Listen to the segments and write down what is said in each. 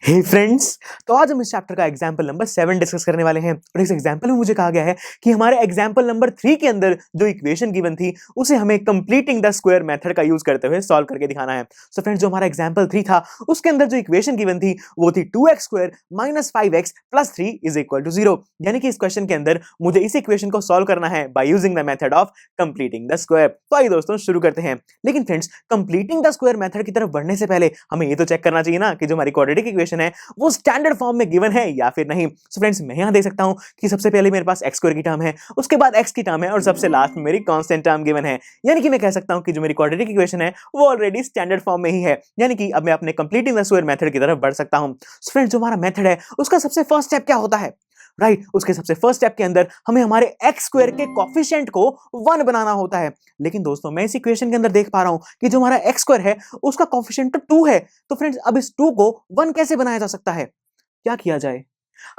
हे friends, तो आज हम इस चैप्टर का एग्जाम्पल नंबर 7 डिस्कस करने वाले हैं और इस एग्जाम्पल में मुझे कहा गया है कि हमारे एग्जाम्पल नंबर 3 के अंदर जो इक्वेशन गिवन थी उसे हमें कंप्लीटिंग द स्क्वायर मेथड का यूज करते हुए सॉल्व करके दिखाना है। सो फ्रेंड्स, जो हमारा एग्जाम्पल 3 था उसके अंदर जो इक्वेशन गिवन थी वो थी 2x² - 5x + 3 = 0। यानी कि इस क्वेश्चन के अंदर मुझे इस इक्वेशन को सॉल्व करना है by using the method of completing the square. तो आइए दोस्तों शुरू करते हैं। लेकिन friends, completing the square method की तरफ बढ़ने से पहले हमें ये तो चेक करना चाहिए ना कि जो हमारी क्वाड्रेटिक इक्वेशन है वो स्टैंडर्ड फॉर्म में गिवन है या फिर नहीं। सो फ्रेंड्स, मैं यहां देख सकता हूं कि सबसे पहले मेरे पास x² की टर्म है, उसके बाद x की टर्म है और सबसे लास्ट में मेरी कांस्टेंट टर्म गिवन है। यानी कि मैं कह सकता हूं कि जो मेरी क्वाड्रेटिक इक्वेशन है वो ऑलरेडी स्टैंडर्ड फॉर्म में ही है। यानी कि अब मैं अपने कंप्लीटिंग द स्क्वायर मेथड की तरफ बढ़ सकता हूं। सो फ्रेंड्स, जो हमारा मेथड है उसका सबसे फर्स्ट स्टेप क्या होता है? राइट, उसके सबसे फर्स्ट स्टेप के अंदर हमें हमारे x² के कोफिशिएंट को 1 बनाना होता है। लेकिन दोस्तों, मैं इस इक्वेशन के अंदर देख पा रहा हूं कि जो हमारा x² है उसका कोफिशिएंट तो 2 है। तो फ्रेंड्स, अब इस 2 को 1 कैसे बनाया जा सकता है? क्या किया जाए?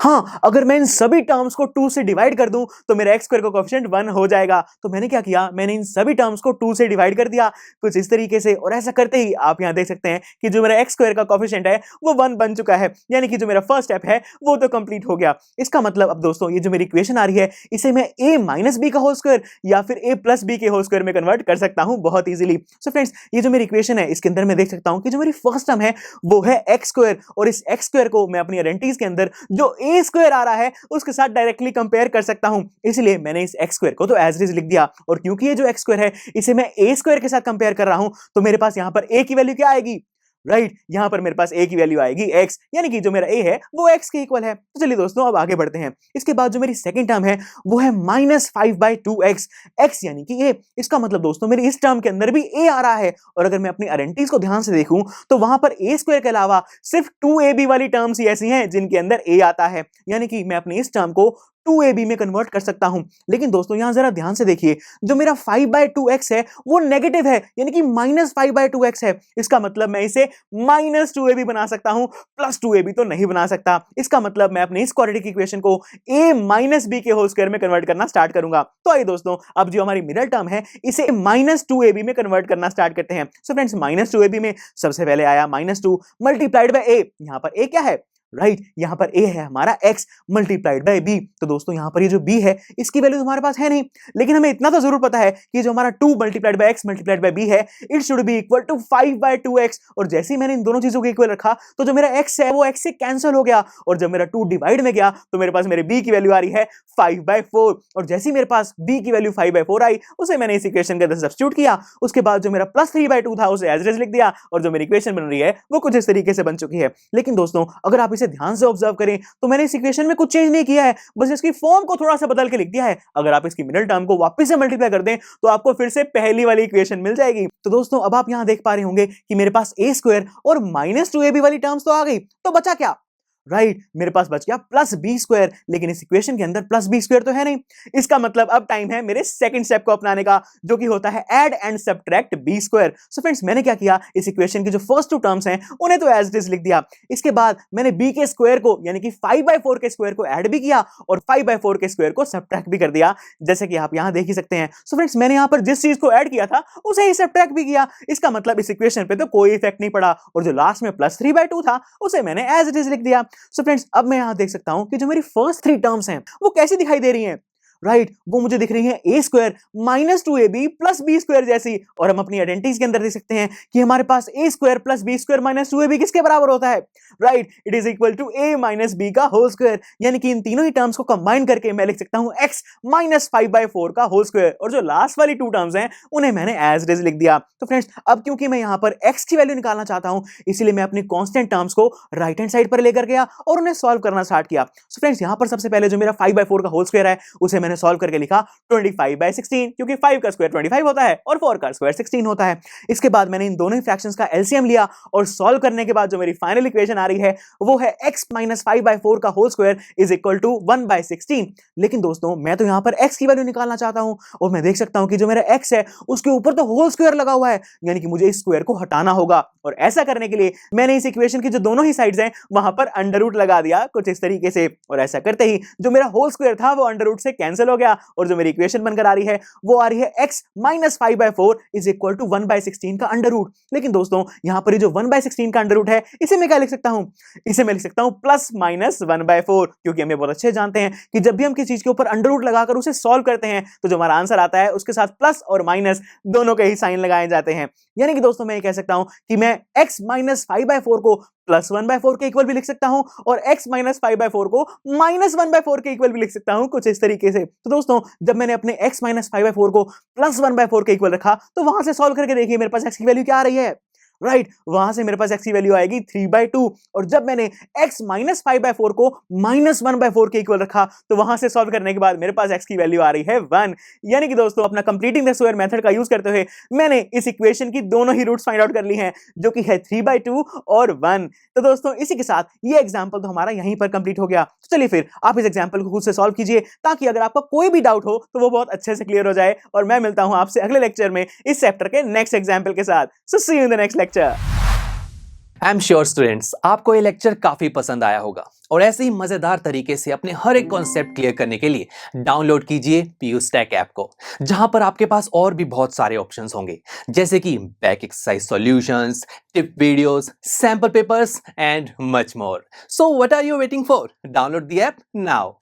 हाँ, अगर मैं इन सभी टर्म्स को 2 से डिवाइड कर दूं तो मेरा x² का कोएफिशिएंट 1 हो जाएगा। तो मैंने क्या किया, मैंने इन सभी टर्म्स को 2 से डिवाइड कर दिया कुछ इस तरीके से, और ऐसा करते ही आप यहां देख सकते हैं कि जो मेरा x² का कोएफिशिएंट है वो 1 बन चुका है। यानी कि जो मेरा फर्स्ट स्टेप है वो तो कंप्लीट हो गया। इसका मतलब अब दोस्तों, ये जो मेरी इक्वेशन आ रही है इसे मैं a - b का होल स्क्वायर या फिर a + b के होल स्क्वायर में कन्वर्ट कर सकता हूं बहुत इजीली। सो फ्रेंड्स, ये जो मेरी इक्वेशन है इसके अंदर मैं देख सकता हूं कि जो मेरी फर्स्ट टर्म है वो है x² और इस x² को मैं अपनी आइडेंटिटीज के अंदर जो a² आ रहा है उसके साथ डायरेक्टली कंपेयर कर सकता हूं। इसलिए मैंने इस x² को तो एज इट इज लिख दिया, और क्योंकि ये जो x² है इसे मैं a² के साथ कंपेयर कर रहा हूं तो मेरे पास यहां पर a की वैल्यू क्या आएगी? राइट, यहां पर मेरे पास a की वैल्यू आएगी x, यानी कि जो मेरा a है वो x के इक्वल है। तो चलिए दोस्तों, अब आगे बढ़ते हैं। इसके बाद जो मेरी सेकंड टर्म है वो है -5/2x, x यानी कि a। इसका मतलब दोस्तों, मेरी इस टर्म के अंदर भी a आ रहा है, और अगर मैं अपनी आइडेंटिटीज को ध्यान से देखूं तो वहां पर a² के अलावा सिर्फ 2ab वाली टर्म्स ही ऐसी हैं जिनके अंदर a आता है। यानी कि मैं अपनी इस टर्म को 2ab में कन्वर्ट कर सकता हूं। लेकिन दोस्तों, यहां जरा ध्यान से देखिए, जो मेरा 5/2x है वो नेगेटिव है, यानी कि -5/2x है। इसका मतलब मैं इसे -2ab बना सकता हूं, +2ab तो नहीं बना सकता। इसका मतलब मैं अपनी इस क्वाड्रेटिक इक्वेशन को a - b के होल स्क्वायर में कन्वर्ट करना स्टार्ट करूंगा। तो आइए दोस्तों, अब जो हमारी मिडिल टर्म है इसे -2ab में कन्वर्ट करना स्टार्ट करते हैं। सो फ्रेंड्स, -2ab में सबसे पहले आया -2 × a। यहां पर a क्या है? राइट, यहां पर a है हमारा x × b। तो दोस्तों, यहां पर ये जो b है इसकी वैल्यू हमारे पास है नहीं, लेकिन हमें इतना तो जरूर पता है कि जो हमारा 2 × x × b है it should be equal to 5/2x। और जैसे ही मैंने इन दोनों चीजों को इक्वल रखा तो जो मेरा x है वो x से कैंसिल हो गया, और जब मेरा 2 डिवाइड में गया तो मेरे पास मेरे b की वैल्यू आ रही है 5/4। और जैसे ही मेरे पास b की वैल्यू 5/4 आई उसे मैंने इस इक्वेशन के अंदर सब्स्टिट्यूट किया। उसके बाद जो मेरा +3/2 था उसे एज इट इज लिख दिया, और जो मेरी इक्वेशन बन रही है वो कुछ इस तरीके से बन चुकी है। लेकिन दोस्तों, अगर आप इसे ध्यान से ऑब्जर्व करें तो मैंने इस इक्वेशन में कुछ चेंज नहीं किया है, बस इसकी फॉर्म को थोड़ा सा बदल के लिख दिया है। अगर आप इसकी मिडिल टर्म को वापस से मल्टीप्लाई कर दें तो आपको फिर से पहली वाली इक्वेशन मिल जाएगी। तो दोस्तों, अब आप यहां देख पा रहे होंगे कि मेरे पास a² और -2ab वाली टर्म्स तो आ गई, तो बचा क्या? राइट, मेरे पास बच गया +b², लेकिन इस इक्वेशन के अंदर +b² तो है नहीं। इसका मतलब अब टाइम है मेरे सेकंड स्टेप को अपनाने का, जो कि होता है add and subtract b²। So friends, मैंने क्या किया, इस इक्वेशन की जो फर्स्ट 2 टर्म्स हैं उन्हें तो एज इट इज लिख दिया। इसके बाद मैंने b के स्क्वायर को यानी कि 5/4 के स्क्वायर को ऐड भी किया और 5/4 के स्क्वायर को सब्ट्रैक्ट भी कर दिया, जैसे कि आप यहां देख ही सकते हैं। सो फ्रेंड्स, मैंने यहां पर जिस चीज को ऐड किया था उसे ही सब्ट्रैक्ट भी किया। इसका मतलब इस इक्वेशन पे तो कोई इफेक्ट नहीं पड़ा, और जो लास्ट में +3/2 था उसे मैंने एज इट इज लिख दिया। सो फ्रेंड्स, अब मैं यहां देख सकता हूं कि जो मेरी फर्स्ट 3 टर्म्स हैं वो कैसी दिखाई दे रही हैं। राइट, वो मुझे दिख रही है a² - 2ab + b² जैसी, और हम अपनी आइडेंटिटीज के अंदर देख सकते हैं कि हमारे पास a² + b² - 2ab किसके बराबर होता है? Right, it is equal to a - b का होल स्क्वायर। यानी कि इन तीनों ही टर्म्स को कंबाइन करके मैं लिख सकता हूं x - 5/4 का होल स्क्वायर, और जो लास्ट वाली 2 टर्म्स हैं उन्हें मैंने एज इट इज लिख दिया। तो फ्रेंड्स, अब क्योंकि मैं यहां पर x की वैल्यू निकालना चाहता हूं इसलिए मैं अपनी कांस्टेंट टर्म्स को राइट हैंड साइड पर लेकर गया और उन्हें सॉल्व करना स्टार्ट किया। सो फ्रेंड्स, यहां पर सबसे पहले जो मेरा 5/4 का होल स्क्वायर है उसे मैंने सॉल्व करके लिखा 25/16, क्योंकि 5 का स्क्वायर 25 होता है और 4 का स्क्वायर 16 होता है। इसके बाद मैंने इन दोनों ही फ्रैक्शंस का एलसीएम लिया, और सॉल्व करने के बाद जो मेरी फाइनल इक्वेशन आ रही है वो है x - 5/4 का whole square is equal to 1/16। लेकिन दोस्तों, मैं तो यहां पर x की वैल्यू निकालना चाहता हूं, और मैं देख सकता हूं कि जो मेरा x है उसके ऊपर तो होल स्क्वायर लगा हुआ है, यानी कि मुझे इस स्क्वायर को हटाना होगा। और ऐसा करने के लिए मैंने इस इक्वेशन की जो दोनों ही साइड्स हैं वहां पर अंडर रूट लगा दिया कुछ इस तरीके से, और ऐसा करते ही जो मेरा होल स्क्वायर था वो अंडर रूट से कैंसिल कैंसिल हो गया और जो मेरी इक्वेशन बनकर आ रही है वो आ रही है x minus 5/4 is equal to 1/16 का अंडर रूट। लेकिन दोस्तों यहां पर ये जो 1/16 का अंडर रूट है इसे मैं क्या लिख सकता हूं, इसे मैं लिख सकता हूं प्लस माइनस 1/4, क्योंकि हम ये बहुत अच्छे जानते हैं कि जब भी हम किसी चीज के ऊपर अंडर रूट लगाकर उसे सॉल्व करते हैं तो जो हमारा आंसर आता है उसके साथ प्लस और माइनस दोनों के ही साइन लगाए जाते हैं। यानी कि दोस्तों मैं ये कह सकता हूं कि मैं x माइनस 5/4 को प्लस 1/4 के इक्वल भी लिख सकता हूं और x माइनस 5/4 को माइनस 1/4 के इक्वल भी लिख सकता हूं, कुछ इस तरीके से। तो दोस्तों जब मैंने अपने x माइनस 5/4 को प्लस 1/4 के इक्वल रखा तो वहां से सॉल्व करके देखिए मेरे पास x की वैल्यू क्या आ रही है, राइट वहां से मेरे पास x की वैल्यू आएगी 3/2 और जब मैंने x माइनस 5/4 को माइनस 1/4 के इक्वल रखा तो वहां से सॉल्व करने के बाद मेरे पास x की वैल्यू आ रही है 1। यानी कि दोस्तों अपना कंप्लीटिंग द स्क्वायर मेथड का यूज करते हुए मैंने इस इक्वेशन की दोनों ही रूट्स फाइंड आउट कर ली हैं जो कि है 3/2 और 1। तो दोस्तों इसी के साथ ये एग्जांपल तो हमारा यहीं पर कंप्लीट हो गया। तो चलिए फिर आप इस एग्जांपल को खुद से सॉल्व कीजिए ताकि अगर आपका कोई भी डाउट हो तो वो बहुत अच्छे से क्लियर हो जाए और मैं मिलता हूं आपसे अगले लेक्चर में इस चैप्टर के नेक्स्ट एग्जांपल के साथ। So see you in the next lecture. I am sure students आपको ये लेक्चर काफी पसंद आया होगा और ऐसे ही मजेदार तरीके से अपने हर एक कॉन्सेप्ट क्लियर करने के लिए डाउनलोड कीजिए PU Stack ऐप को, जहां पर आपके पास और भी बहुत सारे ऑप्शंस होंगे जैसे कि back exercise solutions, tip videos, sample papers and much more. So what are you waiting for? Download the app now.